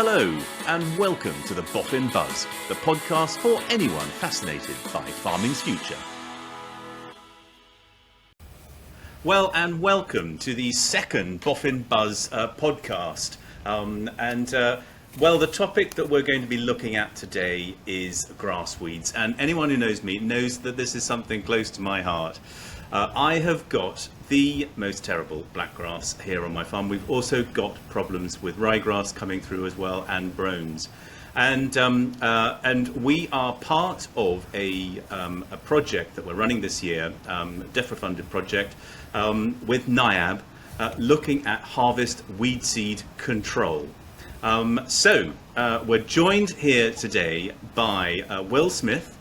Hello and welcome to the Boffin Buzz, the podcast for anyone fascinated by farming's future. Well, and welcome to the second Boffin Buzz podcast. The topic that we're going to be looking at today is grass weeds. And anyone who knows me knows that this is something close to my heart. I have got the most terrible blackgrass here on my farm. We've also got problems with ryegrass coming through as well, and brones. And we are part of a project that we're running this year, DEFRA-funded project with NIAB, looking at harvest weed seed control. We're joined here today by Will Smith,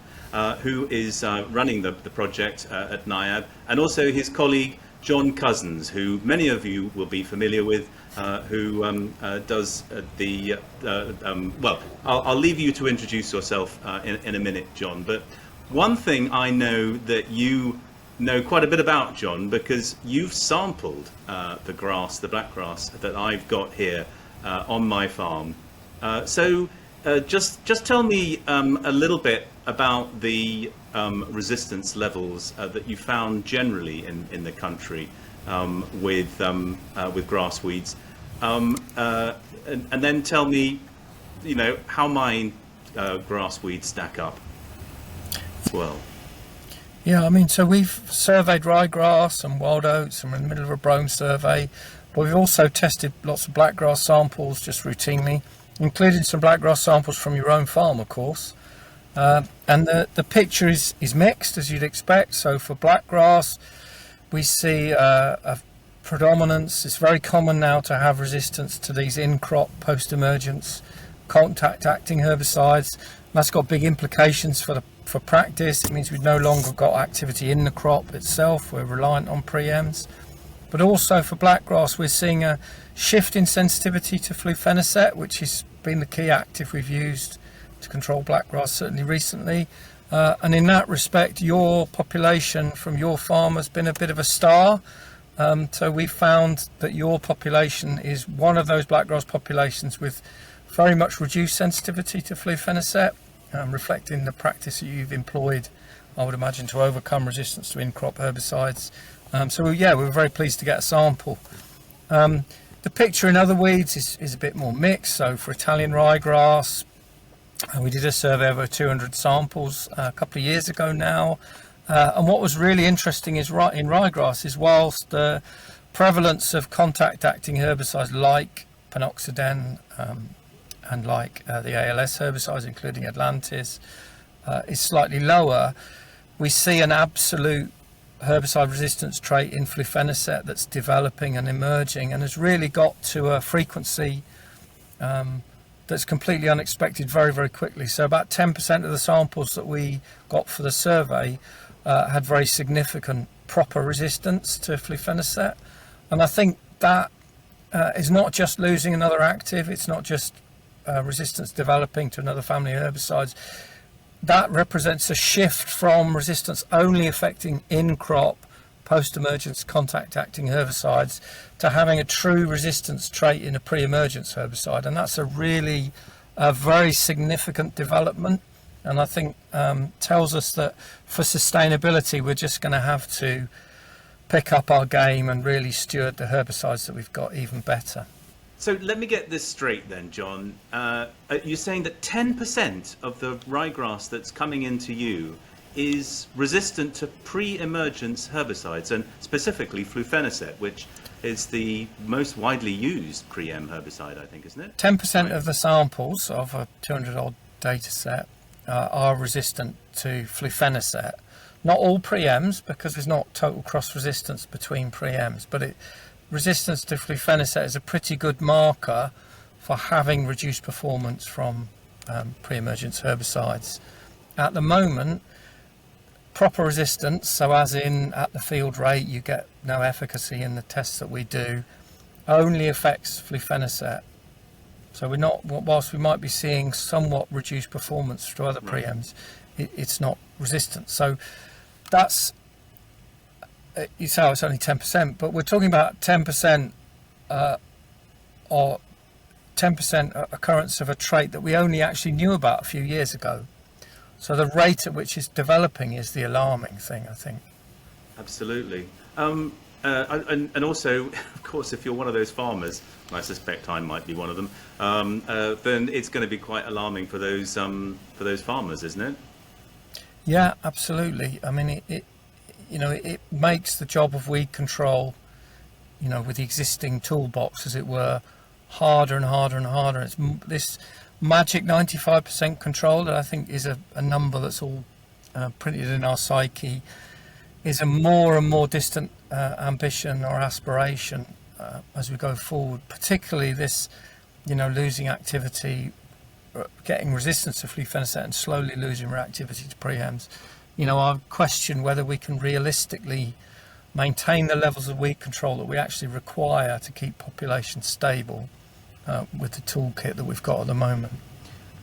who is running the project at NIAB, and also his colleague John Cussans, who many of you will be familiar with, who does I'll leave you to introduce yourself in a minute, John. But one thing I know that you know quite a bit about, John, because you've sampled the blackgrass that I've got here on my farm. Just tell me a little bit about the resistance levels that you found generally in the country with grass weeds, and then tell me, how my grass weeds stack up as well. Yeah, so we've surveyed ryegrass and wild oats, and we're in the middle of a brome survey, but we've also tested lots of blackgrass samples just routinely, including some blackgrass samples from your own farm, of course. And the picture is mixed, as you'd expect. So for blackgrass, we see a predominance. It's very common now to have resistance to these in-crop post-emergence contact-acting herbicides. That's got big implications for practice. It means we've no longer got activity in the crop itself. We're reliant on preems. But also for blackgrass, we're seeing a shift in sensitivity to Fluvannaset, which has been the key active we've used to control blackgrass, certainly recently. And in that respect, your population from your farm has been a bit of a star. So we found that your population is one of those blackgrass populations with very much reduced sensitivity to Fluvannaset, reflecting the practice that you've employed, I would imagine, to overcome resistance to in-crop herbicides. We're very pleased to get a sample. The picture in other weeds is a bit more mixed. So for Italian ryegrass, we did a survey of over 200 samples a couple of years ago now. And what was really interesting in ryegrass is whilst the prevalence of contact-acting herbicides like panoxidine and like the ALS herbicides, including Atlantis, is slightly lower, we see an absolute herbicide resistance trait in Fluvannaset that's developing and emerging, and has really got to a frequency that's completely unexpected very, very quickly. So about 10% of the samples that we got for the survey had very significant proper resistance to Fluvannaset. And I think that is not just losing another active, it's not just resistance developing to another family of herbicides. That represents a shift from resistance only affecting in-crop post-emergence contact-acting herbicides to having a true resistance trait in a pre-emergence herbicide, and that's a very significant development, and I think tells us that for sustainability we're just going to have to pick up our game and really steward the herbicides that we've got even better. So let me get this straight then, John. You're saying that 10% of the ryegrass that's coming into you is resistant to pre-emergence herbicides, and specifically Fluvannaset, which is the most widely used pre-em herbicide, I think, isn't it? 10% of the samples of a 200-odd data set are resistant to Fluvannaset. Not all pre-ems, because there's not total cross-resistance between pre-ems, but resistance to Fluvannaset is a pretty good marker for having reduced performance from pre-emergence herbicides. At the moment, proper resistance, so as in at the field rate you get no efficacy in the tests that we do, only affects Fluvannaset. So we're not, whilst we might be seeing somewhat reduced performance through other preems, it's not resistant. So that's, you say it's only 10%, but we're talking about 10% or 10% occurrence of a trait that we only actually knew about a few years ago. So the rate at which it's developing is the alarming thing, I think. Absolutely. And also, of course, if you're one of those farmers, and I suspect I might be one of them, then it's going to be quite alarming for those farmers, isn't it? Yeah, absolutely. I mean, it makes the job of weed control, with the existing toolbox, as it were, harder and harder and harder. It's this magic 95% control that I think is a number that's all printed in our psyche, is a more and more distant ambition or aspiration as we go forward, particularly this, losing activity, getting resistance to Fluvannaset and slowly losing reactivity to prehems. I question whether we can realistically maintain the levels of weed control that we actually require to keep populations stable with the toolkit that we've got at the moment.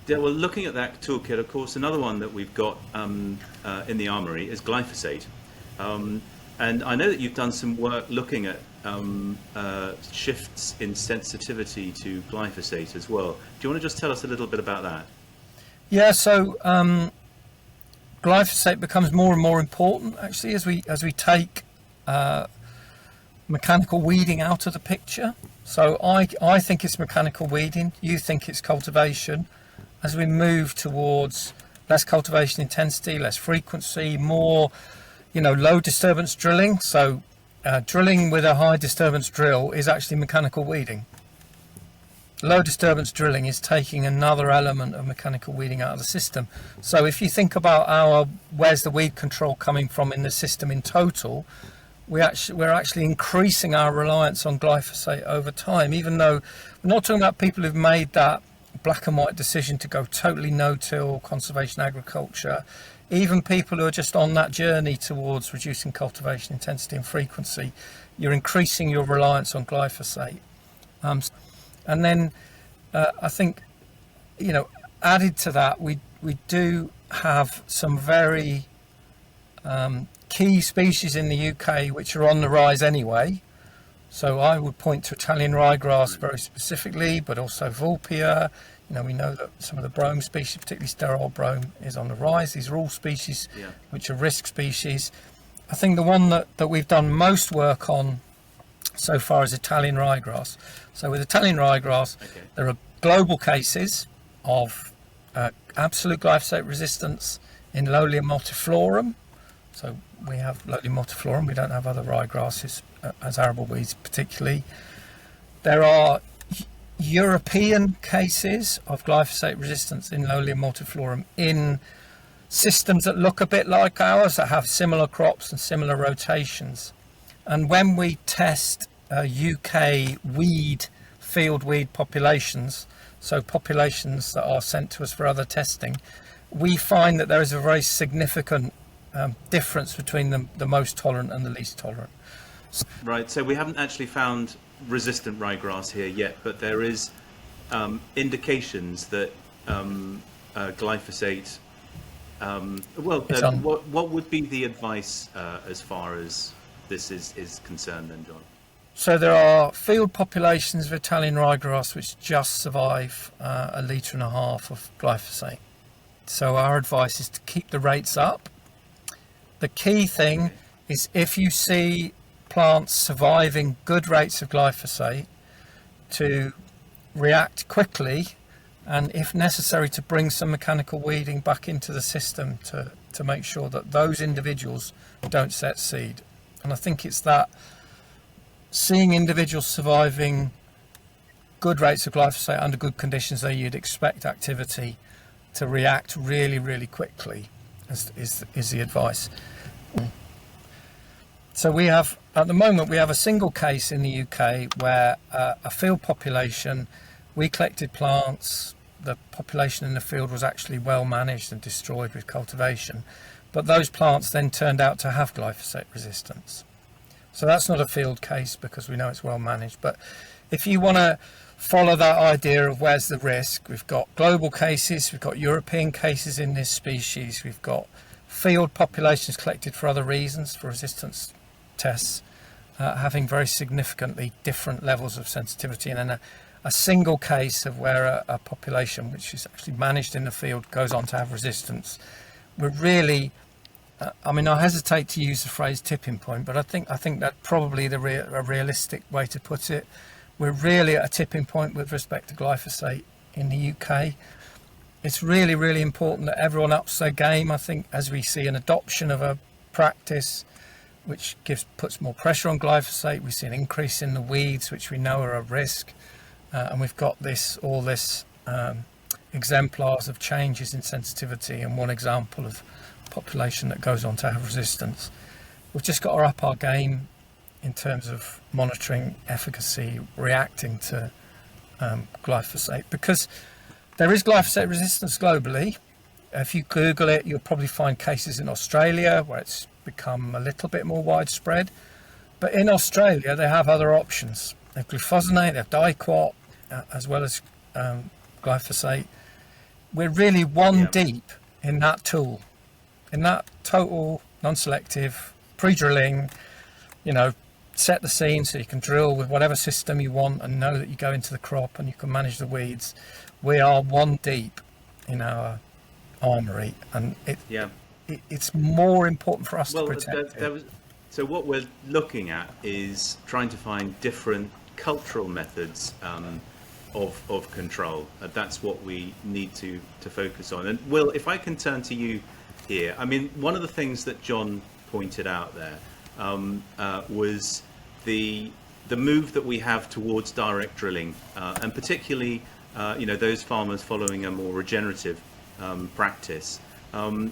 Yeah, well, looking at that toolkit, of course, another one that we've got in the armoury is glyphosate. And I know that you've done some work looking at shifts in sensitivity to glyphosate as well. Do you want to just tell us a little bit about that? Yeah, so glyphosate becomes more and more important actually as we take mechanical weeding out of the picture. So I think it's mechanical weeding, you think it's cultivation. As we move towards less cultivation intensity, less frequency, more low disturbance drilling. So drilling with a high disturbance drill is actually mechanical weeding. Low disturbance drilling is taking another element of mechanical weeding out of the system. So if you think about where's the weed control coming from in the system in total, we're actually increasing our reliance on glyphosate over time, even though we're not talking about people who've made that black and white decision to go totally no-till conservation agriculture. Even people who are just on that journey towards reducing cultivation intensity and frequency, you're increasing your reliance on glyphosate. And then I think, added to that, we do have some very key species in the UK which are on the rise anyway. So I would point to Italian ryegrass very specifically, but also Vulpia. We know that some of the brome species, particularly sterile brome, is on the rise. These are all species which are risk species. I think the one that we've done most work on so far is Italian ryegrass. So with Italian ryegrass, there are global cases of absolute glyphosate resistance in Loelia multiflorum. So we have Loelia multiflorum, we don't have other ryegrasses as arable weeds particularly. There are European cases of glyphosate resistance in Loelia multiflorum in systems that look a bit like ours, that have similar crops and similar rotations. And when we test UK field weed populations, so populations that are sent to us for other testing, we find that there is a very significant difference between the most tolerant and the least tolerant. Right, so we haven't actually found resistant ryegrass here yet, but there is indications that glyphosate. What would be the advice as far as this is concerned, then, John? So there are field populations of Italian ryegrass which just survive 1.5 litres of glyphosate. So our advice is to keep the rates up. The key thing is if you see plants surviving good rates of glyphosate, to react quickly and if necessary to bring some mechanical weeding back into the system to make sure that those individuals don't set seed. And I think it's that seeing individuals surviving good rates of glyphosate under good conditions that you'd expect activity to react really, really quickly is the advice. So we have, at the moment, we have a single case in the UK where a field population, we collected plants, the population in the field was actually well managed and destroyed with cultivation, but those plants then turned out to have glyphosate resistance. So that's not a field case because we know it's well managed. But if you want to follow that idea of where's the risk, we've got global cases, we've got European cases in this species, we've got field populations collected for other reasons, for resistance tests, having very significantly different levels of sensitivity, and then a single case of where a population which is actually managed in the field goes on to have resistance, we're really, I mean, I hesitate to use the phrase tipping point, but I think that's probably a realistic way to put it. We're really at a tipping point with respect to glyphosate in the UK. It's really, really important that everyone ups their game. I think as we see an adoption of a practice which puts more pressure on glyphosate, we see an increase in the weeds, which we know are a risk. And we've got all this exemplars of changes in sensitivity, and one example of a population that goes on to have resistance. We've just got to up our game in terms of monitoring efficacy, reacting to glyphosate, because there is glyphosate resistance globally. If you Google it, you'll probably find cases in Australia where it's become a little bit more widespread. But in Australia, they have other options. They have glyphosate, they have diquat, as well as glyphosate. We're really one deep in that tool, in that total non-selective pre-drilling, set the scene so you can drill with whatever system you want and know that you go into the crop and you can manage the weeds. We are one deep in our armory, and it's more important for us to protect it. So what we're looking at is trying to find different cultural methods of control. That's what we need to focus on. And Will, if I can turn to you here, I mean, one of the things that John pointed out there was the move that we have towards direct drilling, and particularly those farmers following a more regenerative practice. And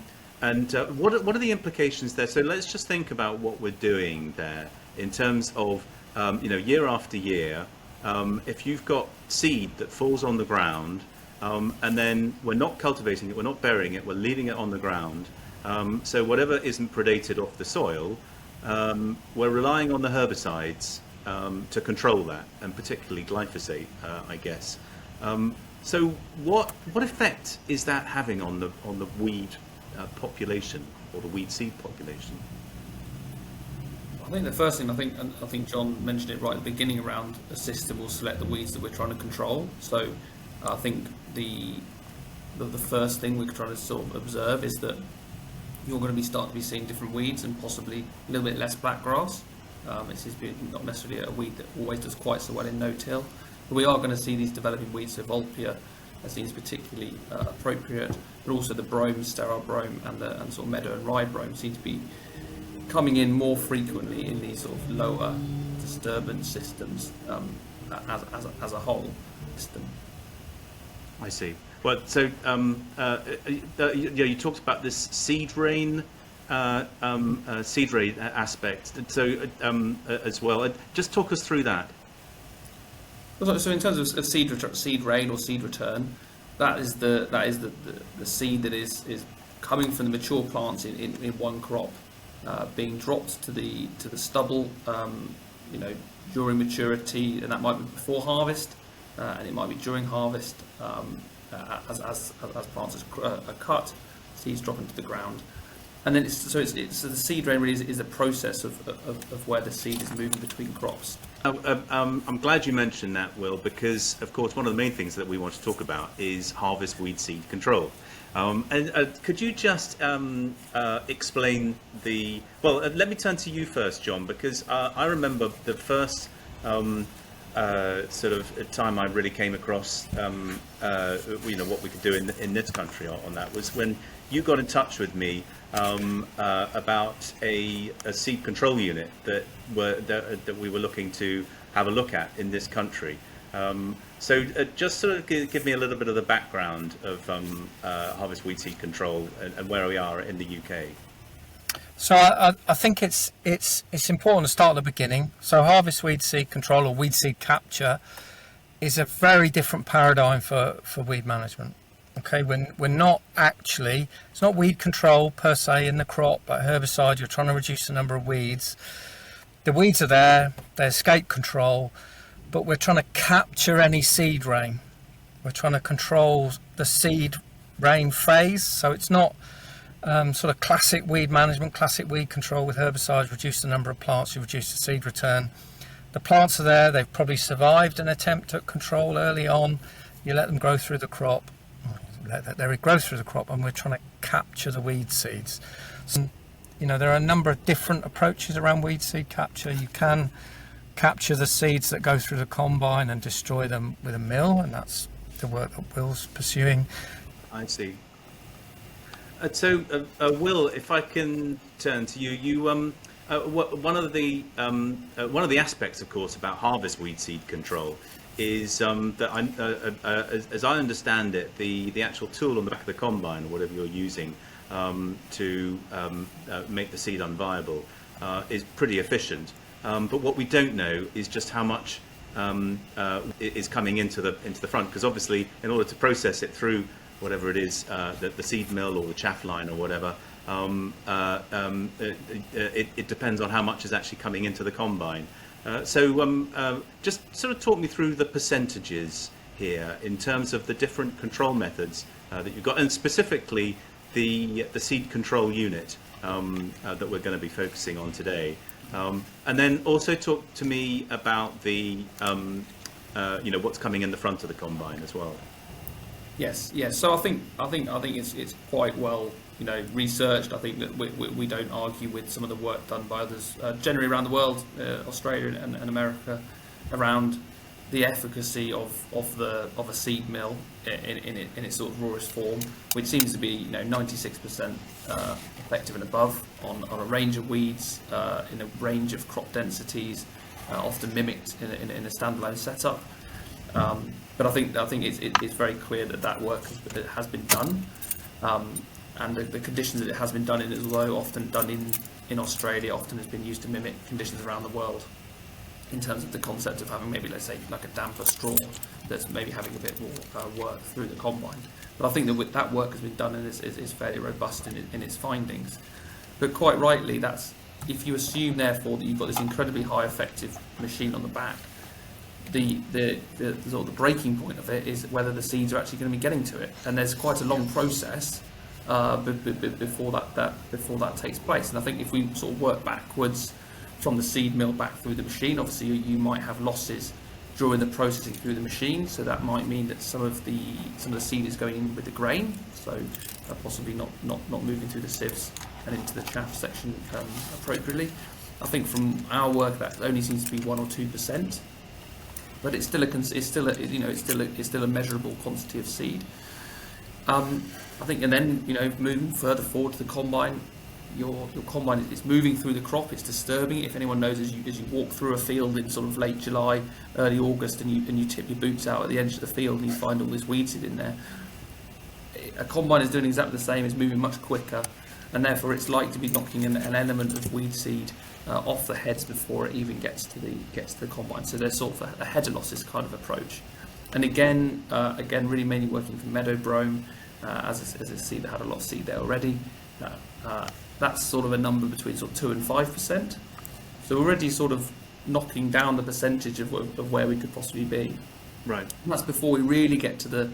what are the implications there? So let's just think about what we're doing there in terms of year after year. If you've got seed that falls on the ground, and then we're not cultivating it, we're not burying it, we're leaving it on the ground. So whatever isn't predated off the soil, we're relying on the herbicides to control that, and particularly glyphosate, I guess. So what effect is that having on the weed population, or the weed seed population? I think the first thing, I think John mentioned it right at the beginning, around a system will select the weeds that we're trying to control. So I think the first thing we're trying to sort of observe is that you're going to start to be seeing different weeds, and possibly a little bit less black grass. It's not necessarily a weed that always does quite so well in no-till. But we are going to see these developing weeds. So Vulpia seems particularly appropriate, but also the brome, sterile brome, and sort of meadow and rye brome seem to be coming in more frequently in these sort of lower disturbance systems as a whole system. I see. Well, so you talked about this seed rain aspect. So as well, just talk us through that. So in terms of seed rain or seed return, that is the seed that is coming from the mature plants in one crop, being dropped to the stubble, during maturity, and that might be before harvest, and it might be during harvest, as plants are cut, seeds drop into the ground. And then so the seed rain really is a process of where the seed is moving between crops. I'm glad you mentioned that, Will, because of course one of the main things that we want to talk about is harvest weed seed control. And could you just explain let me turn to you first, John, because I remember the first sort of time I really came across what we could do in this country on that was when you got in touch with me about a seed control unit that we were looking to have a look at in this country. So just sort of give me a little bit of the background of harvest weed seed control and where we are in the UK. So I think it's important to start at the beginning. So harvest weed seed control, or weed seed capture, is a very different paradigm for weed management. Okay, when we're not actually, it's not weed control per se in the crop, but herbicide. You're trying to reduce the number of weeds. The weeds are there, they escape control, but we're trying to capture any seed rain. We're trying to control the seed rain phase. So it's not sort of classic weed management, classic weed control with herbicides, reduce the number of plants, you reduce the seed return. the plants are there, they've probably survived an attempt at control early on. You let them grow through the crop, they grow through the crop, and we're trying to capture the weed seeds. So, there are a number of different approaches around weed seed capture. You can capture the seeds that go through the combine and destroy them with a mill, and that's the work that Will's pursuing. I see. So, Will, if I can turn to you, one of the aspects, of course, about harvest weed seed control is that, as I understand it, the actual tool on the back of the combine, or whatever you're using to make the seed unviable, is pretty efficient. But what we don't know is just how much is coming into the front, because obviously, in order to process it through whatever it is, the seed mill or the chaff line or whatever, it depends on how much is actually coming into the combine. So just sort of talk me through the percentages here in terms of the different control methods that you've got, and specifically the seed control unit that we're going to be focusing on today. And then also talk to me about the what's coming in the front of the combine as well. Yes. So I think it's quite well researched. I think that we don't argue with some of the work done by others generally around the world, Australia and America, around the efficacy of a seed mill in its sort of rawest form, which seems to be 96% effective and above on a range of weeds in a range of crop densities, often mimicked in a standalone setup. But I think it's very clear that work has been done, and the conditions that it has been done in, although often done in Australia, often has been used to mimic conditions around the world, in terms of the concept of having maybe, let's say, like a damper straw that's maybe having a bit more work through the combine. But I think that work has been done and is fairly robust in its findings. But quite rightly, that's if you assume therefore that you've got this incredibly high effective machine on the back, the sort of the breaking point of it is whether the seeds are actually going to be getting to it, and there's quite a long process before that takes place. And I think if we sort of work backwards from the seed mill back through the machine, obviously you might have losses during the processing through the machine, so that might mean that some of the seed is going in with the grain, so possibly not moving through the sieves and into the chaff section appropriately. I think from our work that only seems to be 1 or 2%, but it's still a measurable quantity of seed. I think, and then moving further forward to the combine, your combine is moving through the crop. It's disturbing it. If anyone knows, as you walk through a field in sort of late July, early August, and you tip your boots out at the edge of the field and you find all this weed seed in there, a combine is doing exactly the same. It's moving much quicker, and therefore it's like to be knocking an element of weed seed off the heads before it even gets to the combine. So there's sort of a header losses kind of approach. And again, really mainly working for meadow brome, as a seed that had a lot of seed there already. That's sort of a number between sort of 2 and 5%. So already sort of knocking down the percentage of where we could possibly be. Right. And that's before we really get to the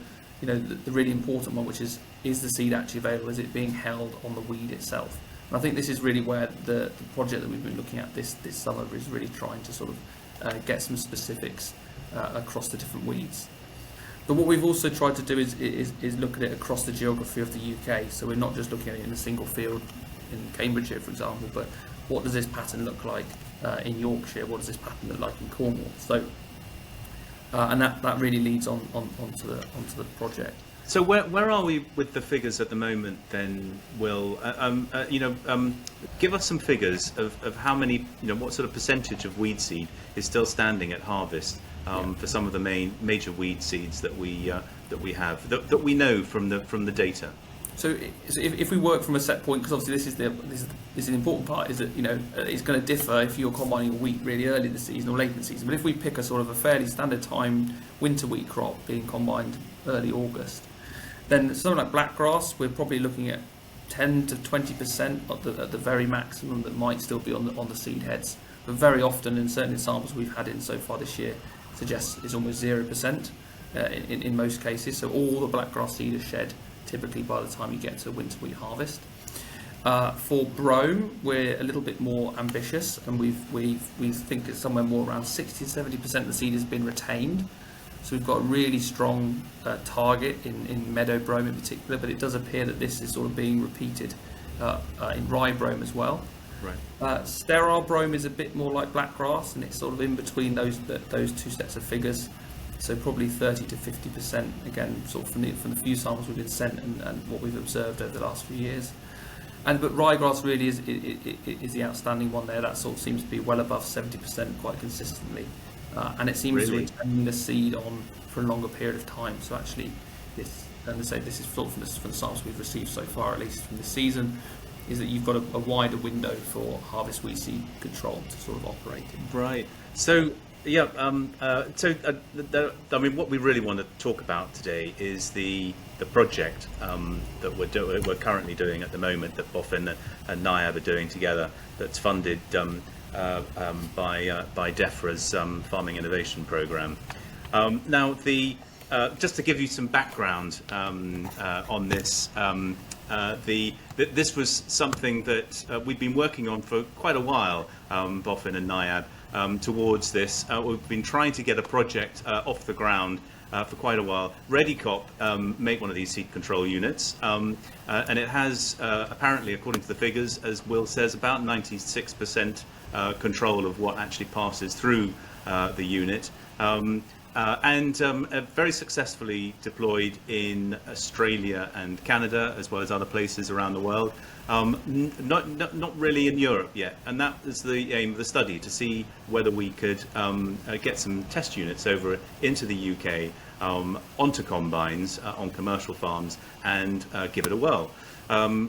really important one, which is the seed actually available? Is it being held on the weed itself? And I think this is really where the project that we've been looking at this summer is really trying to sort of get some specifics across the different weeds. But what we've also tried to do is look at it across the geography of the UK. So we're not just looking at it in a single field in Cambridgeshire, for example, but what does this pattern look like in Yorkshire? What does this pattern look like in Cornwall? So, and that really leads onto the project. So where are we with the figures at the moment then, Will? Give us some figures of how many, what sort of percentage of weed seed is still standing at harvest for some of the major weed seeds that we have that we know from the data. So if we work from a set point, because obviously this is the important part, is that it's going to differ if you're combining a wheat really early in the season or late in the season. But if we pick a sort of a fairly standard timed winter wheat crop being combined early August, then something like blackgrass, we're probably looking at 10 to 20% at the very maximum that might still be on the seed heads. But very often, and certainly the samples we've had in so far this year, suggests it's almost 0% in most cases. So all the blackgrass seed is shed typically by the time you get to winter wheat harvest. For brome, we're a little bit more ambitious, and we think it's somewhere more around 60-70% of the seed has been retained. So we've got a really strong target in meadow brome in particular, but it does appear that this is sort of being repeated in rye brome as well. Right. Sterile brome is a bit more like blackgrass, and it's sort of in between those two sets of figures. So probably 30 to 50% again, sort of from the few samples we've been sent and what we've observed over the last few years. But ryegrass really is the outstanding one there. That sort of seems to be well above 70% quite consistently, and it seems to retain the seed on for a longer period of time. So actually, this is sort of from the samples we've received so far, at least from this season, is that you've got a wider window for harvest weed seed control to sort of operate in. Right. So. Yeah, I mean, what we really want to talk about today is the project that we're currently doing at the moment, that BOFIN and NIAB are doing together, that's funded by DEFRA's Farming Innovation Programme. Now, just to give you some background on this, this was something that we've been working on for quite a while, BOFIN and NIAB. Towards this, we've been trying to get a project off the ground for quite a while. ReadyCop make one of these seed control units, and it has apparently, according to the figures, as Will says, about 96% control of what actually passes through the unit, and very successfully deployed in Australia and Canada, as well as other places around the world. Not really in Europe yet, and that is the aim of the study, to see whether we could get some test units over into the UK, onto combines, on commercial farms, and give it a whirl. Now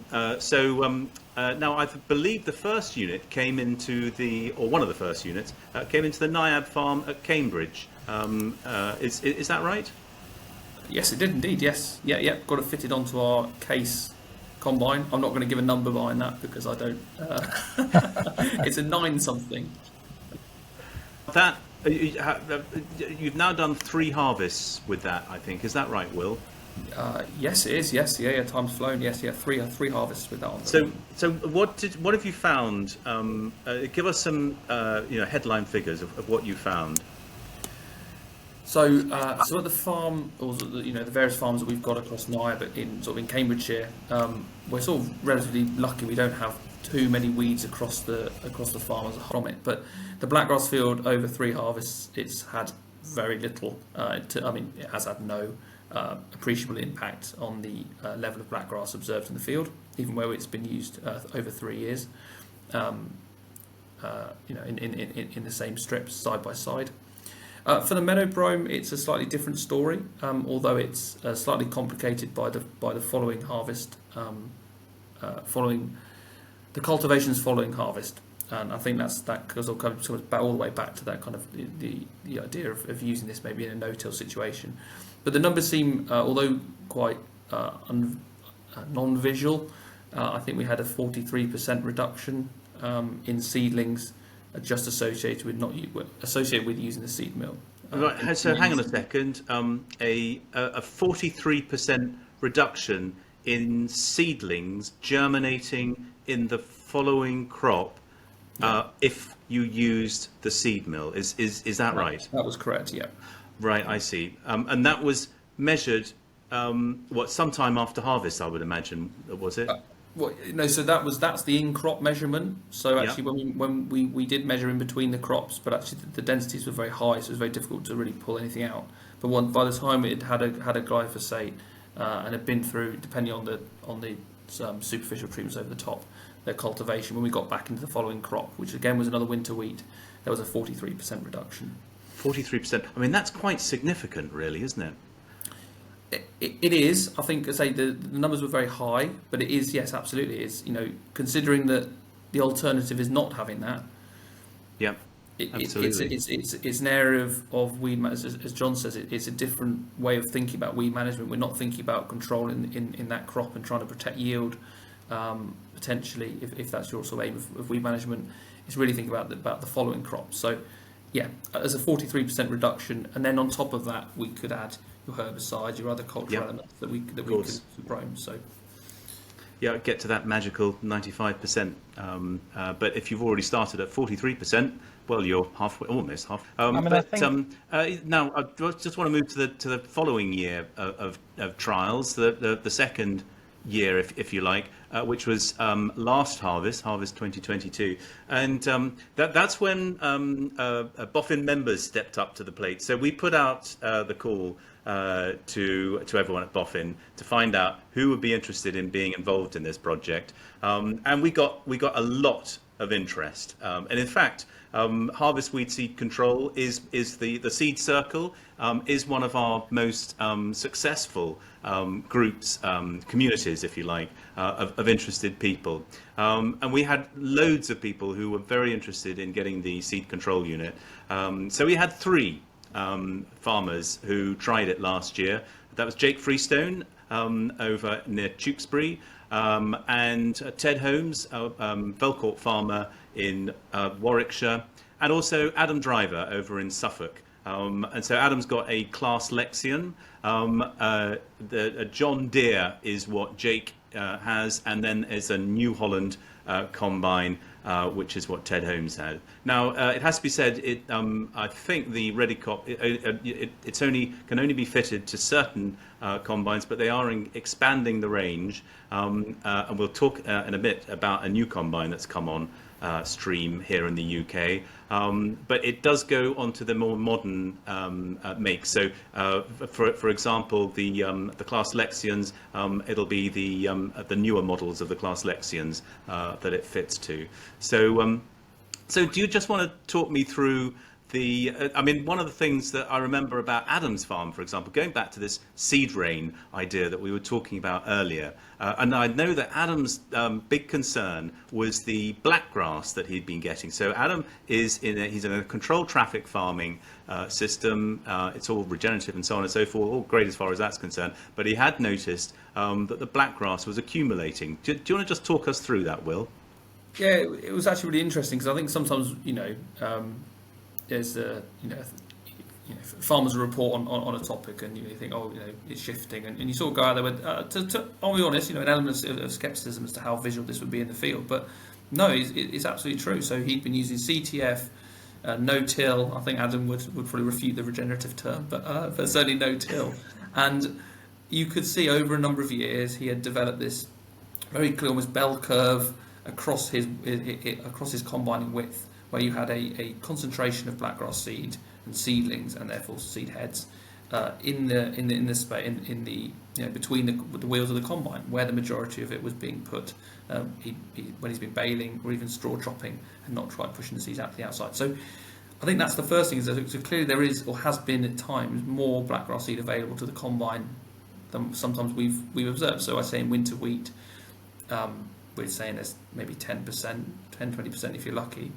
I believe the first unit came into one of the first units came into the NIAB farm at Cambridge. Is that right? Yes, it did indeed. Yes, yeah. Got it fitted onto our case combine. I'm not going to give a number behind that because I don't. It's a 9 something. That you've now done 3 harvests with that, I think. Is that right, Will? Yes, it is. Yes, yeah. Time's flown. Yes, yeah. Three harvests with that on. So what have you found? Give us some headline figures of what you found. So at the farm, or the various farms that we've got across NIAB in Cambridgeshire, we're sort of relatively lucky. We don't have too many weeds across the farm as a whole from it. But the blackgrass field, over 3 harvests, it's had very little. It has had no appreciable impact on the level of blackgrass observed in the field, even where it's been used over 3 years. In the same strips side by side. For the meadow brome, it's a slightly different story, although it's slightly complicated by the following harvest, following the cultivations following harvest, and I think that goes all the way back to that kind of the idea of using this maybe in a no-till situation. But the numbers seem, although quite non-visual, I think we had a 43% reduction in seedlings. Just associated with using the seed mill. Right. So hang on a second. A 43% reduction in seedlings germinating in the following crop, if you used the seed mill. Is that right? That was correct. Yeah. Right. I see. And that was measured sometime after harvest, I would imagine. Was it? So that's the in-crop measurement. So actually, when we did measure in between the crops, but actually the densities were very high, so it was very difficult to really pull anything out. But by the time it had a glyphosate and had been through, depending on the superficial treatments over the top, their cultivation, when we got back into the following crop, which again was another winter wheat, there was a 43% reduction. 43%. I mean, that's quite significant, really, isn't it? It is. I think, as I say, the numbers were very high, but it is, yes, absolutely. It's, considering that the alternative is not having that. Yeah, absolutely. It's an area of weed management, as John says. It's a different way of thinking about weed management. We're not thinking about control in that crop and trying to protect yield, potentially, if that's your sort of aim of weed management. It's really thinking about the following crop. So, yeah, as a 43% reduction, and then on top of that, we could add your herbicides, your other cultural elements that we could brome. So get to that magical 95%. But if you've already started at 43%, well, you're halfway, almost half. mean, I think Now I just want to move to the following year of trials, the second year, if you like, which was last harvest 2022, and that's when Boffin members stepped up to the plate. So we put out the call to everyone at Boffin to find out who would be interested in being involved in this project, and we got a lot of interest, and in fact. Harvest Weed Seed Control is the seed circle, is one of our most successful groups, communities, if you like, of interested people. And we had loads of people who were very interested in getting the seed control unit. So we had 3 farmers who tried it last year. That was Jake Freestone over near Tewkesbury, and Ted Holmes, Velcourt farmer in Warwickshire, and also Adam Driver over in Suffolk. And so Adam's got a Class Lexion. The John Deere is what Jake has, and then there's a New Holland combine, which is what Ted Holmes had. Now, it has to be said, I think the Redicop, can only be fitted to certain combines, but they are expanding the range. And we'll talk in a bit about a new combine that's come on stream here in the UK. But it does go onto the more modern makes. So, for example, the Class Lexions, it'll be the newer models of the Class Lexions that it fits to. So, so do you just want to talk me through I mean, one of the things that I remember about Adam's farm, for example, going back to this seed rain idea that we were talking about earlier, and I know that Adam's big concern was the blackgrass that he'd been getting. So Adam he's in a controlled traffic farming system. It's all regenerative and so on and so forth, all great as far as that's concerned. But he had noticed that the blackgrass was accumulating. Do you want to just talk us through that, Will? Yeah, it was actually really interesting because I think sometimes, there's farmers will report on a topic and you think, it's shifting, and you sort of go out there with, I'll be honest, an element of skepticism as to how visual this would be in the field, but no, it's absolutely true. So he'd been using CTF, no-till. I think Adam would probably refute the regenerative term, but certainly no-till, and you could see over a number of years he had developed this very clear, almost bell curve across his combining width, where you had a concentration of blackgrass seed and seedlings, and therefore seed heads, in the space between the wheels of the combine, where the majority of it was being put when he's been baling or even straw chopping and not tried pushing the seeds out to the outside. So I think that's the first thing, is that so clearly there is, or has been at times, more blackgrass seed available to the combine than sometimes we've observed. So I say in winter wheat, we're saying there's maybe 10-20% if you're lucky.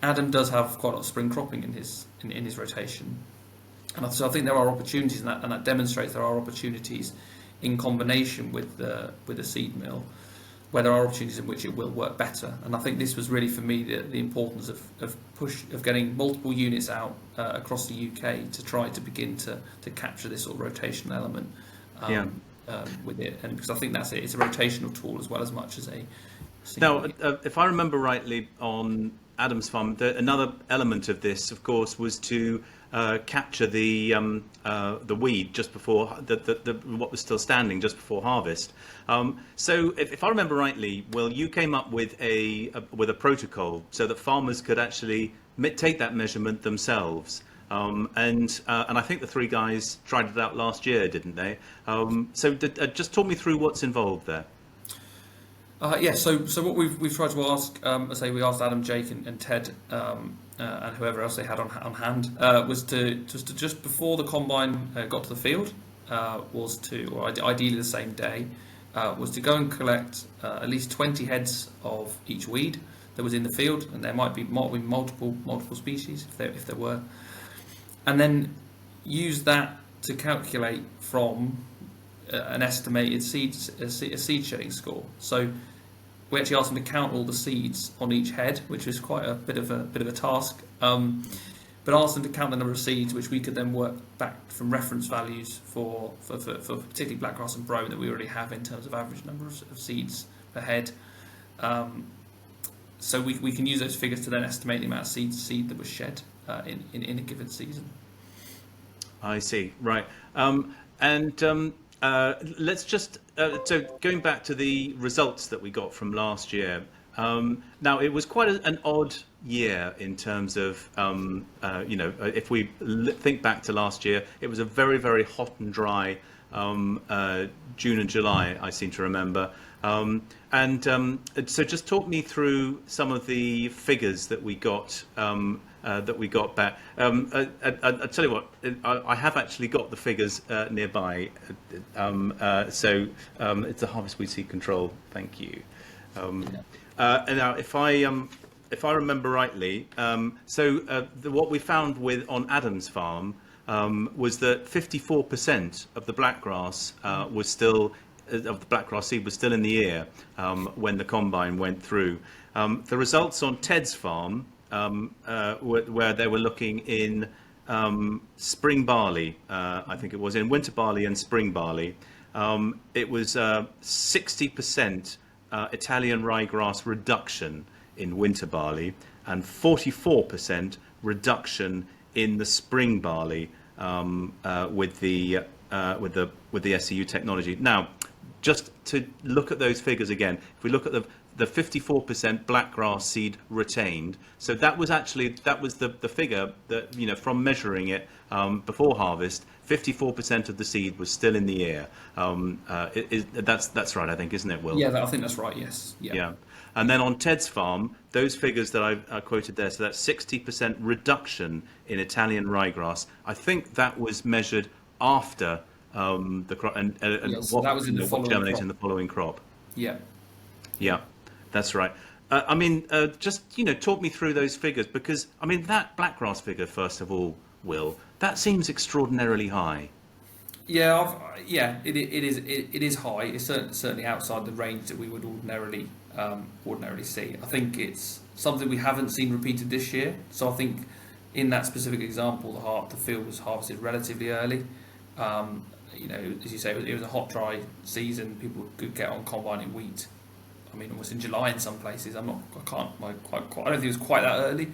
Adam does have quite a lot of spring cropping in his rotation, and so I think there are opportunities, and that demonstrates there are opportunities in combination with the seed mill, where there are opportunities in which it will work better. And I think this was really for me the importance of getting multiple units out across the UK to try to begin to capture this sort of rotational element with it, and because I think that's it. It's a rotational tool as well as much as a. Now, if I remember rightly, on Adam's farm, another element of this, of course, was to capture the weed just before what was still standing just before harvest. So, if I remember rightly, Will, you came up with a protocol so that farmers could actually take that measurement themselves. And I think the 3 guys tried it out last year, didn't they? So, just talk me through what's involved there. So what we've tried to ask, we asked Adam, Jake, and Ted, and whoever else they had on hand, was to just before the combine got to the field, ideally the same day, was to go and collect at least 20 heads of each weed that was in the field, and there might be multiple species if there were, and then use that to calculate from an estimated seed shedding score. So we actually asked them to count all the seeds on each head, which was quite a bit of a task. but asked them to count the number of seeds, which we could then work back from reference values for particularly blackgrass and brome that we already have in terms of average number of seeds per head. So we can use those figures to then estimate the amount of seed that was shed in a given season. I see. Right. Let's just so going back to the results that we got from last year. Now it was quite an odd year in terms of if we think back to last year, it was a very, very hot and dry June and July, I seem to remember. So just talk me through some of the figures that we got back. I'll tell you what, I have actually got the figures nearby. So it's the harvest weed seed control. Thank you. And now, if I remember rightly, what we found on Adam's farm was that 54% of the blackgrass was still of the blackgrass seed was still in the ear when the combine went through. The results on Ted's farm, where they were looking in spring barley, I think it was in winter barley and spring barley, it was 60% Italian ryegrass reduction in winter barley and 44% reduction in the spring barley with the SCU technology. Now, just to look at those figures again, if we look at the 54% blackgrass seed retained, so that was the figure that, from measuring it before harvest, 54% of the seed was still in the ear. That's right, I think, isn't it, Will? Yeah, I think that's right. Yes. Yeah. And then on Ted's farm, those figures that I quoted there, so that's 60% reduction in Italian ryegrass. I think that was measured after the crop, and so that was in the following germinated crop. in the following crop. Yeah. Yeah, that's right. Just talk me through those figures, because that blackgrass figure, first of all, Will, that seems extraordinarily high. Yeah, it is high. It's certainly outside the range that we would ordinarily see. I think it's something we haven't seen repeated this year. So I think in that specific example, the field was harvested relatively early. As you say, it was a hot, dry season. People could get on combining wheat. Almost in July in some places. I don't think it was quite that early,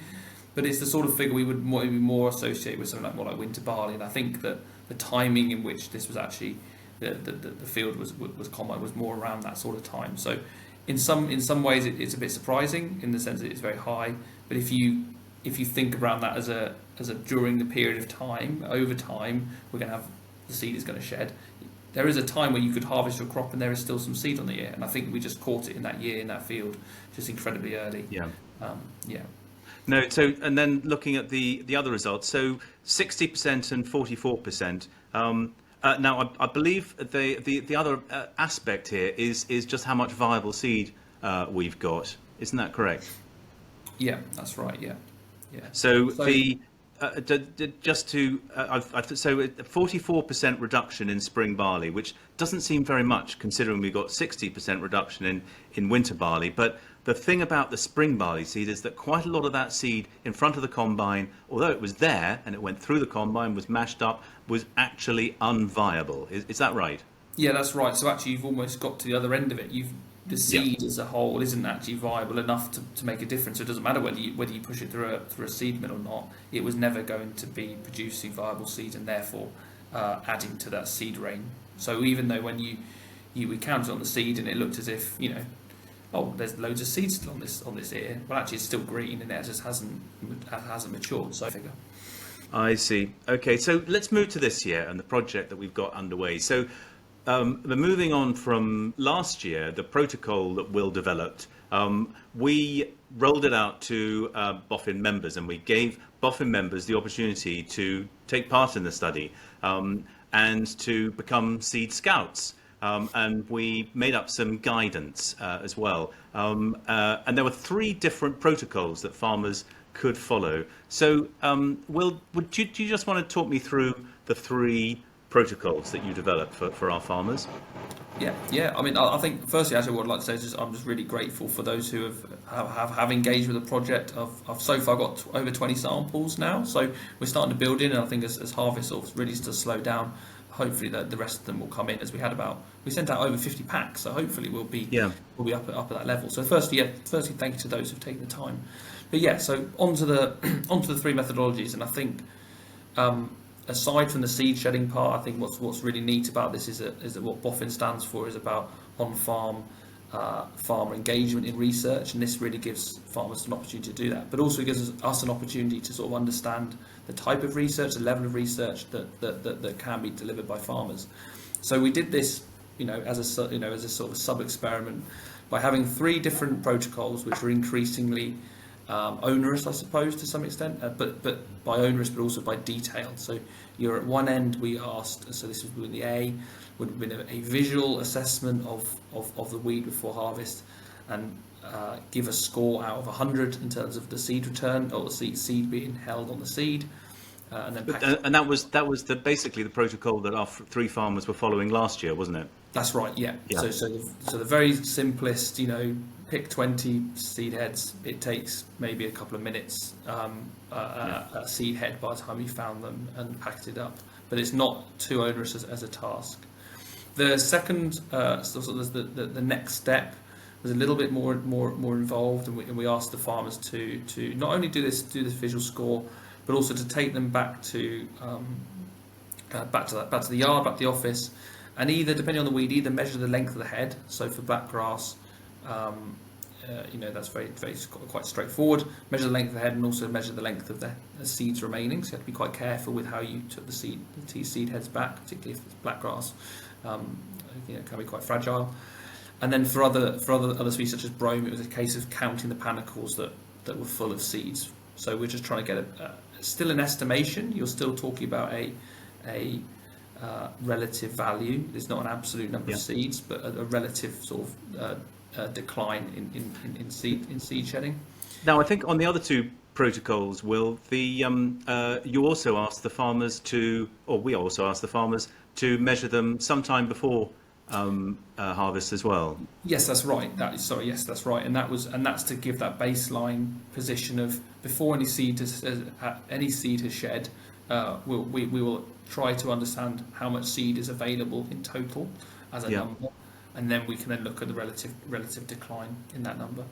but it's the sort of figure we would more associate with something more like winter barley. And I think that the timing in which this was actually the field was combined was more around that sort of time. So in some ways it's a bit surprising in the sense that it's very high. But if you think around that as a during the period of time, over time, we're going to have the seed is going to shed. There is a time where you could harvest your crop and there is still some seed on the ear, and I think we just caught it in that year in that field, just incredibly early. Yeah. Yeah. No. So, and then looking at the other results, so 60% and 44%. Now, I believe the other aspect here is just how much viable seed we've got. Isn't that correct? Yeah, that's right. Yeah. So just to so 44% reduction in spring barley, which doesn't seem very much considering we got 60% reduction in winter barley. But the thing about the spring barley seed is that quite a lot of that seed in front of the combine, although it was there and it went through the combine, was mashed up, was actually unviable. Is that right? Yeah, that's right. So actually, you've almost got to the other end of it. The seed as a whole isn't actually viable enough to make a difference. So it doesn't matter whether you push it through a seed mill or not. It was never going to be producing viable seeds and therefore adding to that seed rain. So even though when we counted on the seed and it looked as if there's loads of seeds still on this ear, well actually it's still green and it just hasn't matured. So figure. I see. Okay, so let's move to this year and the project that we've got underway. So. Moving on from last year, the protocol that Will developed, we rolled it out to BOFIN members, and we gave BOFIN members the opportunity to take part in the study and to become seed scouts. And we made up some guidance as well. And there were 3 different protocols that farmers could follow. So, Will, do you just want to talk me through the 3 protocols that you developed for our farmers? Yeah. I mean, I think firstly, actually, what I'd like to say is I'm just really grateful for those who have engaged with the project. I've so far got over 20 samples now, so we're starting to build in. And I think as harvest sort of really to slow down, hopefully the rest of them will come in. As we sent out over 50 packs, so hopefully we'll be up at that level. So firstly, thank you to those who've taken the time. But yeah, so onto the three methodologies, and I think. Aside from the seed shedding part, I think what's really neat about this is that what BOFIN stands for is about on-farm farmer engagement in research, and this really gives farmers an opportunity to do that, but also gives us an opportunity to sort of understand the type of research, the level of research that can be delivered by farmers. So we did this, as a sort of sub-experiment by having 3 different protocols, which were increasingly onerous, I suppose, to some extent, but by onerous, but also by detailed. So you're at one end, we asked, so this was in the A, would have been a visual assessment of the weed before harvest, and give a score out of 100 in terms of the seed return, or the seed being held on the seed. And that was basically the protocol that our 3 farmers were following last year, wasn't it? That's right, yeah. So the very simplest, pick 20 seed heads. It takes maybe a couple of minutes a seed head by the time you found them and packed it up. But it's not too onerous as a task. The second, the next step was a little bit more involved, and we asked the farmers to not only do this visual score, but also to take them back to the yard, back to the office, and either, depending on the weed, either measure the length of the head. So for blackgrass, that's very quite straightforward. Measure the length of the head, and also measure the length of the seeds remaining. So you have to be quite careful with how you took the seed heads back, particularly if it's blackgrass. It can be quite fragile. And then for other species such as brome, it was a case of counting the panicles that were full of seeds. So we're just trying to get still an estimation. You're still talking about a relative value. It's not an absolute number of seeds, but a relative sort of decline in seed shedding. Now, I think on the other 2 protocols, Will, you also asked the farmers we also asked the farmers to measure them sometime before harvest as well. Yes, that's right. Yes, that's right. And that's to give that baseline position of before any seed has shed. We will try to understand how much seed is available in total as a number, and then we can then look at the relative decline in that number.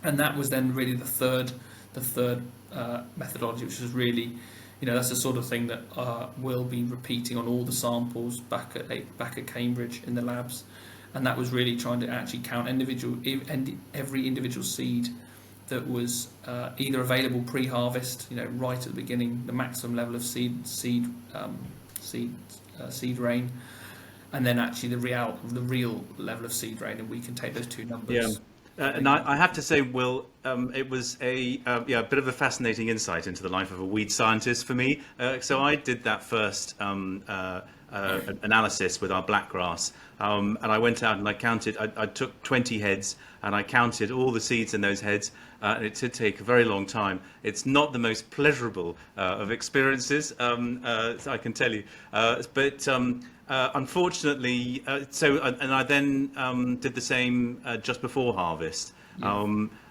And that was then really the third methodology, which is really, that's the sort of thing that we'll be repeating on all the samples back at Cambridge in the labs, and that was really trying to actually count every individual seed that was either available pre-harvest, right at the beginning, the maximum level of seed rain, and then actually the real level of seed rain, and we can take those 2 numbers. Yeah. And I have to say, Will, it was a bit of a fascinating insight into the life of a weed scientist for me. So I did that first analysis with our blackgrass, and I went out and I counted. I took 20 heads and I counted all the seeds in those heads. And it did take a very long time. It's not the most pleasurable of experiences, I can tell you. But unfortunately, and I then did the same just before harvest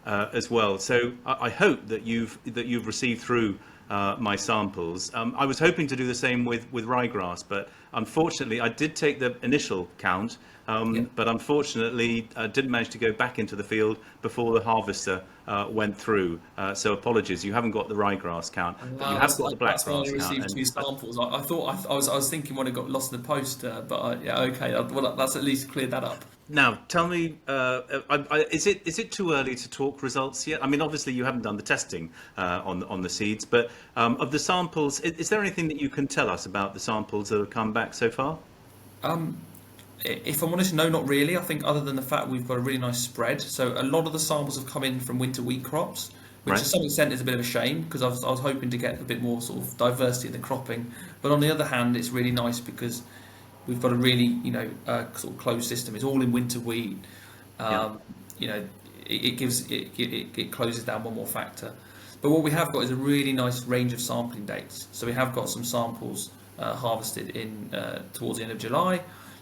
as well. So I hope that you've received through my samples. I was hoping to do the same with ryegrass, but unfortunately I did take the initial count, but unfortunately I didn't manage to go back into the field before the harvester went through. So apologies, you haven't got the ryegrass count, but you have got the blackgrass count. That's why I received 2 samples. I thought I was thinking when it got lost in the post, but okay. Well, that's at least cleared that up. Now, tell me, is it too early to talk results yet? I mean, obviously you haven't done the testing on the seeds, but of the samples, is there anything that you can tell us about the samples that have come back so far? If I'm honest, no, not really. I think other than the fact we've got a really nice spread. So a lot of the samples have come in from winter wheat crops, which to some extent is a bit of a shame, because I was hoping to get a bit more sort of diversity in the cropping. But on the other hand, it's really nice because we've got a really, sort of closed system. It's all in winter wheat. It closes down one more factor. But what we have got is a really nice range of sampling dates. So we have got some samples harvested in towards the end of July.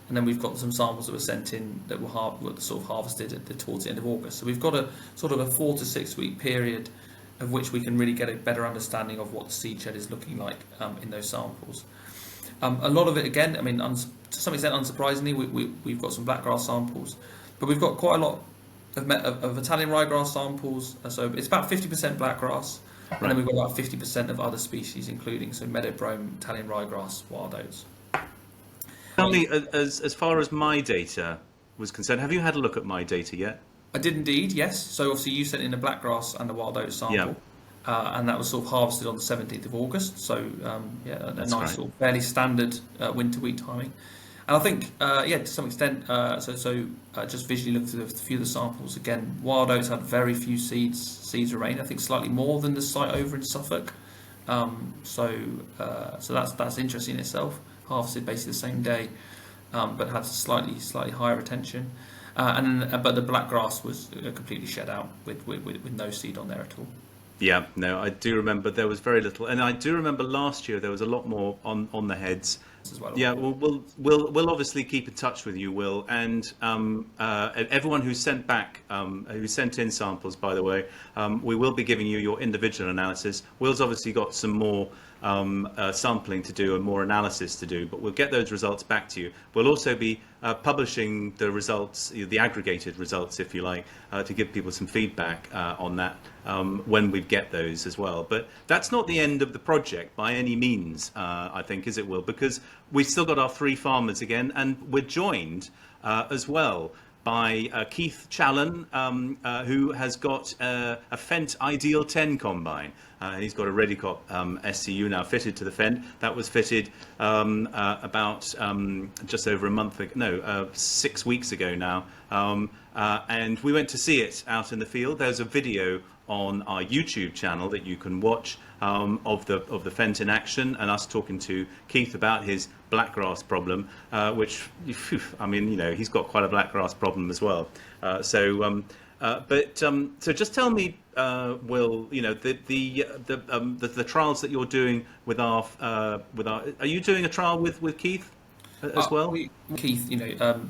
and then we've got some samples that were sent in that were sort of harvested towards the end of August. So we've got a sort of a 4 to 6 week period of which we can really get a better understanding of what the seed shed is looking like in those samples. A lot of it, again, I mean, to some extent, unsurprisingly, we've got some blackgrass samples, but we've got quite a lot of Italian ryegrass samples. So it's about 50% blackgrass, and then we've got about 50% of other species, including meadow brome, Italian ryegrass, wild oats. Tell me, as far as my data was concerned, have you had a look at my data yet? I did indeed, yes. So obviously you sent in a blackgrass and a wild oat sample, and that was sort of harvested on the 17th of August. So a nice sort of fairly standard winter wheat timing. And I think, to some extent, just visually looked at a few of the samples. Again, wild oats had very few seeds remain. I think slightly more than the site over in Suffolk. So that's interesting in itself. Harvested basically the same day, but had slightly higher retention. But the blackgrass was completely shed out with no seed on there at all. Yeah, no, I do remember there was very little, and I do remember last year there was a lot more on the heads as well. Yeah, well, we'll obviously keep in touch with you, Will, and everyone who sent in samples, by the way, we will be giving you your individual analysis. Will's obviously got some more sampling to do and more analysis to do, but we'll get those results back to you. We'll also be publishing the results, the aggregated results, if you like, to give people some feedback on that when we get those as well. But that's not the end of the project by any means, I think, is it, Will? Because we've still got our 3 farmers again, and we're joined as well by Keith Challen, who has got a Fendt Ideal 10 combine. He's got a Redicop SCU now fitted to the Fendt. That was fitted about just over a month ago, no, 6 weeks ago now. And we went to see it out in the field. There's a video on our YouTube channel that you can watch of the Fendt in action, and us talking to Keith about his blackgrass problem, which, I mean, you know, he's got quite a blackgrass problem as well. So just tell me, Will, you know, the trials that you're doing with our, are you doing a trial with Keith as well? Keith, you know,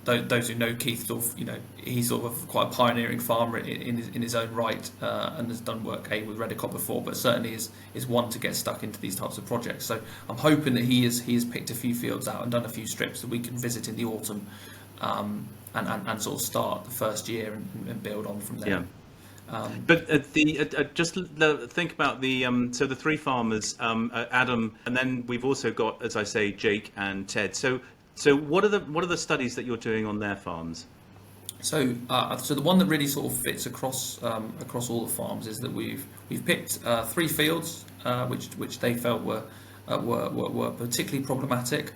those who know Keith, sort of, you know, he's sort of quite a pioneering farmer in his own right, and has done work with Redicop before, but certainly is one to get stuck into these types of projects. So I'm hoping that he has picked a few fields out and done a few strips that we can visit in the autumn, and sort of start the first year and build on from there. Yeah. But just think about so the 3 farmers, Adam, and then we've also got, as I say, Jake and Ted. So what are the studies that you're doing on their farms? So the one that really sort of fits across all the farms is that we've picked 3 fields which they felt were particularly problematic,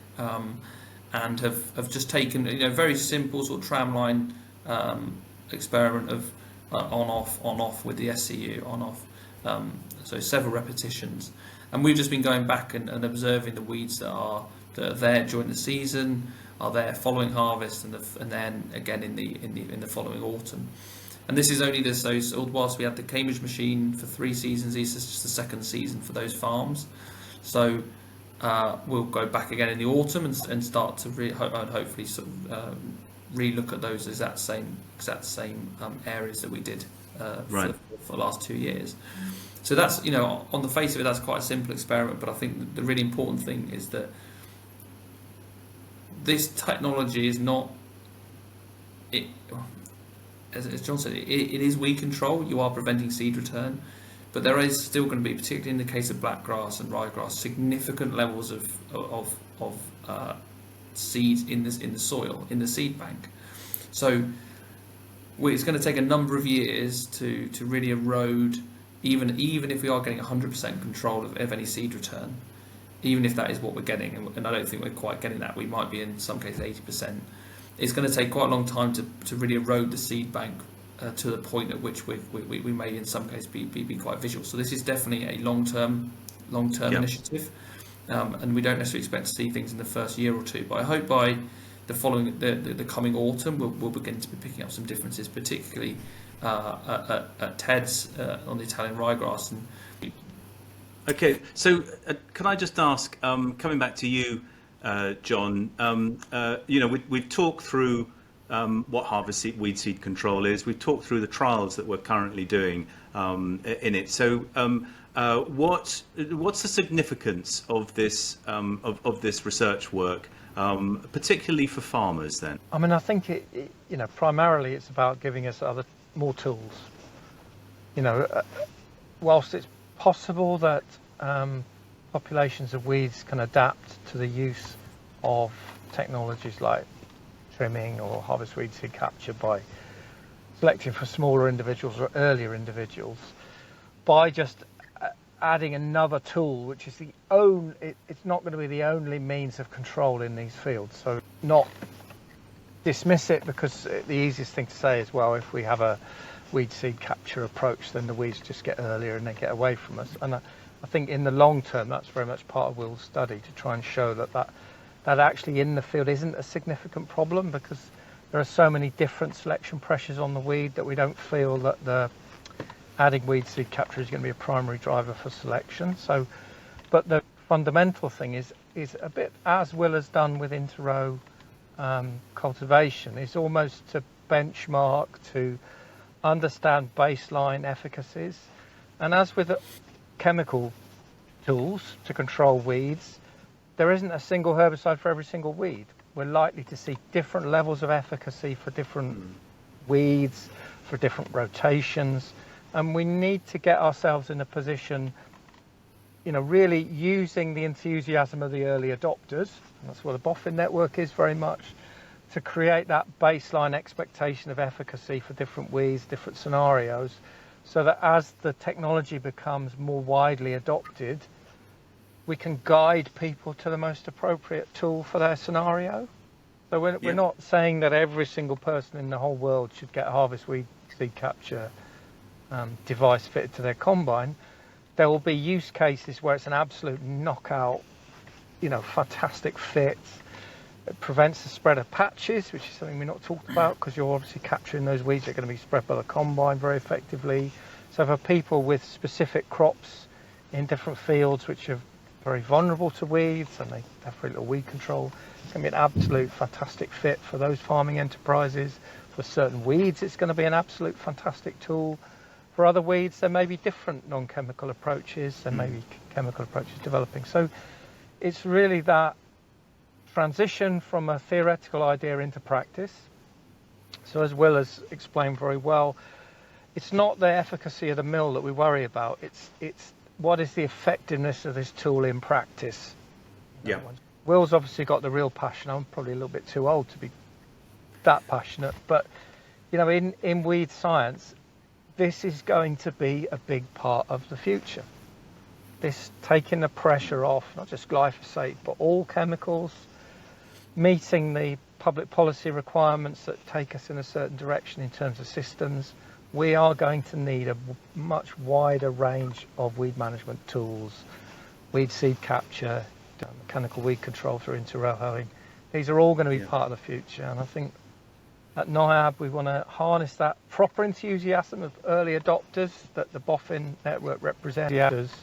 and have just taken, you know, very simple sort of tramline experiment of on off with the SCU on off, so several repetitions, and we've just been going back and observing the weeds that are there during the season, are there following harvest, and then again in the following autumn. And this is only so whilst we had the Cambridge machine for 3 seasons, this is just the 2nd season for those farms. So we'll go back again in the autumn and start to hopefully sort of re-look at those exact same areas that we did for the last 2 years. So that's, you know, on the face of it, that's quite a simple experiment, but I think the really important thing is that this technology is not, as John said, it is weed control. You are preventing seed return, but there is still going to be, particularly in the case of blackgrass and ryegrass, significant levels of seeds in the soil, in the seed bank. So it's going to take a number of years to really erode, even if we are getting 100% control of any seed return. Even if that is what we're getting, and I don't think we're quite getting that, we might be in some cases 80%. It's going to take quite a long time to really erode the seed bank to the point at which we may in some cases be quite visual. So this is definitely a long-term initiative, and we don't necessarily expect to see things in the first year or 2. But I hope by the coming autumn we'll begin to be picking up some differences, particularly at Ted's on the Italian ryegrass. And okay, so can I just ask, coming back to you, John. We've talked through what harvest weed seed control is. We've talked through the trials that we're currently doing in it. So, what's the significance of this research work, particularly for farmers? Then, I mean, I think primarily it's about giving us more tools. Whilst it's possible that populations of weeds can adapt to the use of technologies like trimming or harvest weed seed capture by selecting for smaller individuals or earlier individuals, by just adding another tool, which is it's not going to be the only means of control in these fields. So not dismiss it, because the easiest thing to say is, well, if we have a weed seed capture approach, then the weeds just get earlier and they get away from us. And I think in the long term, that's very much part of Will's study, to try and show that actually in the field isn't a significant problem, because there are so many different selection pressures on the weed that we don't feel that the adding weed seed capture is going to be a primary driver for selection. So, but the fundamental thing is a bit as Will has done with inter-row cultivation, is almost to benchmark, to understand baseline efficacies. And as with chemical tools to control weeds, there isn't a single herbicide for every single weed. We're likely to see different levels of efficacy for different weeds, for different rotations, and we need to get ourselves in a position, really using the enthusiasm of the early adopters, and that's what the Boffin network is very much, to create that baseline expectation of efficacy for different weeds, different scenarios, so that as the technology becomes more widely adopted, we can guide people to the most appropriate tool for their scenario. So we're not saying that every single person in the whole world should get a harvest weed seed capture device fitted to their combine. There will be use cases where it's an absolute knockout, fantastic fit. It prevents the spread of patches, which is something we're not talked about, because you're obviously capturing those weeds that are going to be spread by the combine very effectively. So for people with specific crops in different fields which are very vulnerable to weeds and they have very little weed control, it's going to be an absolute fantastic fit for those farming enterprises. For certain weeds, it's going to be an absolute fantastic tool. For other weeds, there may be different non-chemical approaches, there may be chemical approaches developing. So it's really that transition from a theoretical idea into practice. So as Will has explained very well, it's not the efficacy of the mill that we worry about, it's what is the effectiveness of this tool in practice. Yeah. Will's obviously got the real passion. I'm probably a little bit too old to be that passionate, but in weed science, this is going to be a big part of the future. This taking the pressure off, not just glyphosate, but all chemicals, meeting the public policy requirements that take us in a certain direction in terms of systems. We are going to need a much wider range of weed management tools, weed seed capture, mechanical weed control through inter-row hoeing. These are all going to be part of the future, and I think at NIAB we want to harness that proper enthusiasm of early adopters that the Boffin network represents,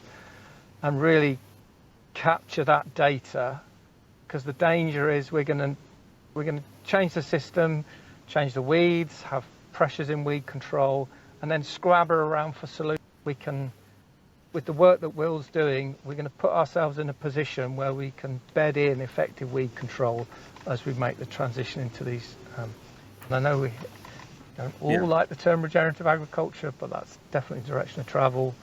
and really capture that data, because the danger is we're going to change the system, change the weeds, have pressures in weed control, and then scrabble around for solutions. We can, with the work that Will's doing, we're going to put ourselves in a position where we can bed in effective weed control as we make the transition into these. And I know we don't all like the term regenerative agriculture, but that's definitely the direction of travel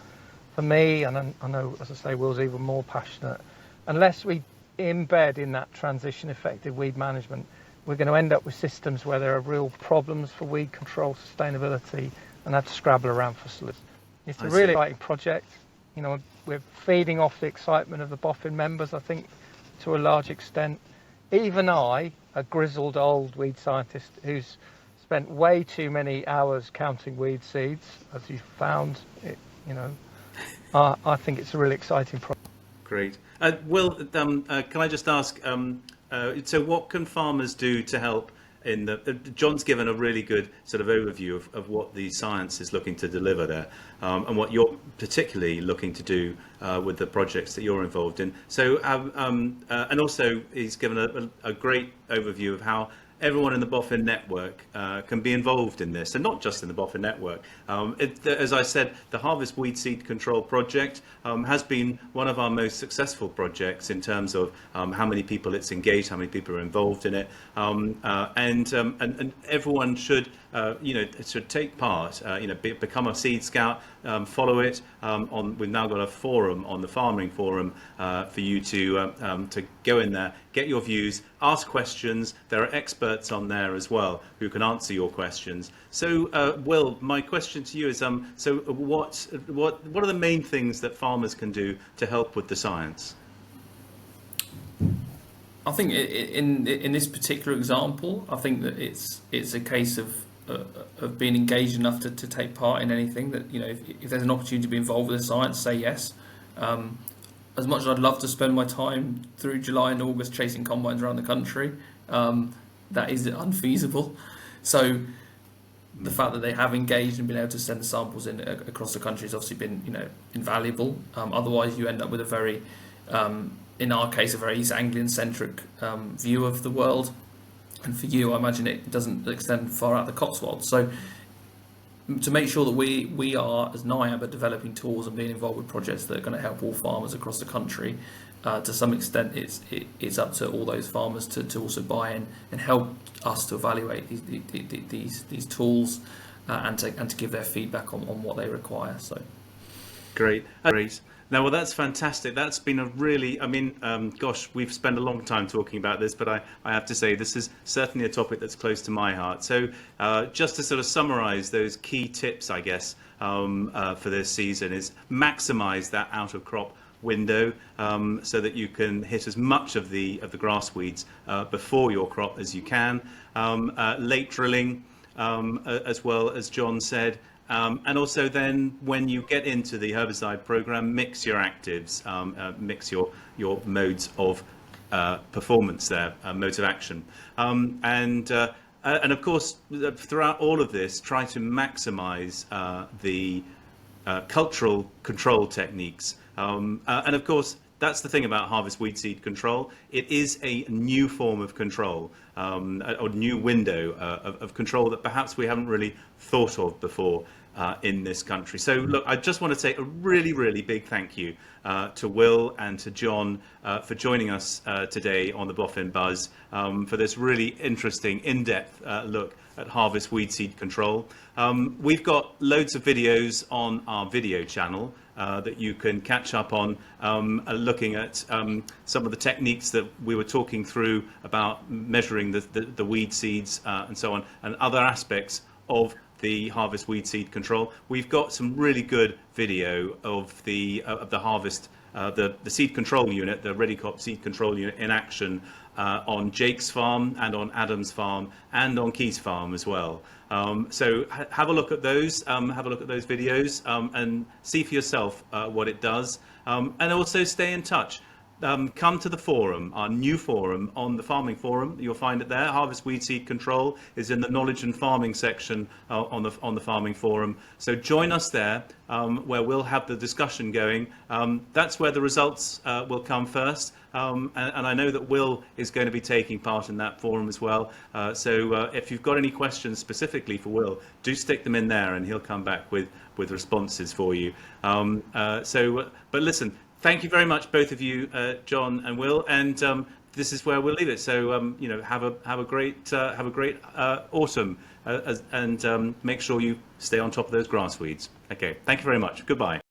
for me. And I know, as I say, Will's even more passionate. Unless we embed in that transition effective weed management, we're going to end up with systems where there are real problems for weed control, sustainability, and have to scrabble around for solutions. It's a really exciting project. We're feeding off the excitement of the Boffin members, I think, to a large extent. Even I, a grizzled old weed scientist who's spent way too many hours counting weed seeds, as you've found, I think it's a really exciting project. Great. Will, can I just ask, so what can farmers do to help John's given a really good sort of overview of what the science is looking to deliver there, and what you're particularly looking to do with the projects that you're involved in. So, and also he's given a great overview of how everyone in the Boffin network can be involved in this, and not just in the Boffin network. As I said, the Harvest Weed Seed Control project has been one of our most successful projects in terms of how many people it's engaged, how many people are involved in it, and everyone should should take part. Become a seed scout, follow it. We've now got a forum on the Farming Forum for you to go in there, get your views, ask questions. There are experts on there as well who can answer your questions. So, Will, my question to you is: so what are the main things that farmers can do to help with the science? I think in this particular example, I think that it's a case of being engaged enough to take part in anything. That if there's an opportunity to be involved with the science, say yes. As much as I'd love to spend my time through July and August chasing combines around the country, that is unfeasible. So the fact that they have engaged and been able to send the samples in across the country has obviously been invaluable. Otherwise, you end up with a very, in our case, a very East Anglian centric view of the world. And for you, I imagine it doesn't extend far out the Cotswolds. So to make sure that we are, as NIAB, are developing tools and being involved with projects that are going to help all farmers across the country, to some extent, it's up to all those farmers to also buy in and help us to evaluate these tools and to give their feedback on what they require. So great. Now, well, that's fantastic. That's been a really, gosh, we've spent a long time talking about this, but I have to say this is certainly a topic that's close to my heart. So just to sort of summarize those key tips, I guess, for this season is maximize that out of crop window, so that you can hit as much of the grass weeds before your crop as you can. Late drilling, as well, as John said. And also then when you get into the herbicide program, mix your actives, mix your modes of performance there, modes of action. And of course, throughout all of this, try to maximize the cultural control techniques. And of course, that's the thing about Harvest Weed Seed Control. It is a new form of control, or new window of control that perhaps we haven't really thought of before in this country. So look, I just want to say a really, really big thank you to Will and to John for joining us today on the Boffin Buzz for this really interesting, in-depth look at Harvest Weed Seed Control. We've got loads of videos on our video channel that you can catch up on, looking at some of the techniques that we were talking through about measuring the weed seeds and so on, and other aspects of the Harvest Weed Seed Control. We've got some really good video of the harvest, the seed control unit, the ReadyCrop seed control unit in action on Jake's farm and on Adam's farm and on Key's farm as well. So have a look at those, videos, and see for yourself what it does, and also stay in touch. Come to the forum, our new forum on the Farming Forum. You'll find it there. Harvest Weed Seed Control is in the Knowledge and Farming section on the Farming Forum. So join us there, where we'll have the discussion going. That's where the results will come first. And I know that Will is going to be taking part in that forum as well. So if you've got any questions specifically for Will, do stick them in there, and he'll come back with responses for you. But listen. Thank you very much, both of you, John and Will, and this is where we'll leave it. So have a great autumn, and make sure you stay on top of those grass weeds. Okay, thank you very much. Goodbye.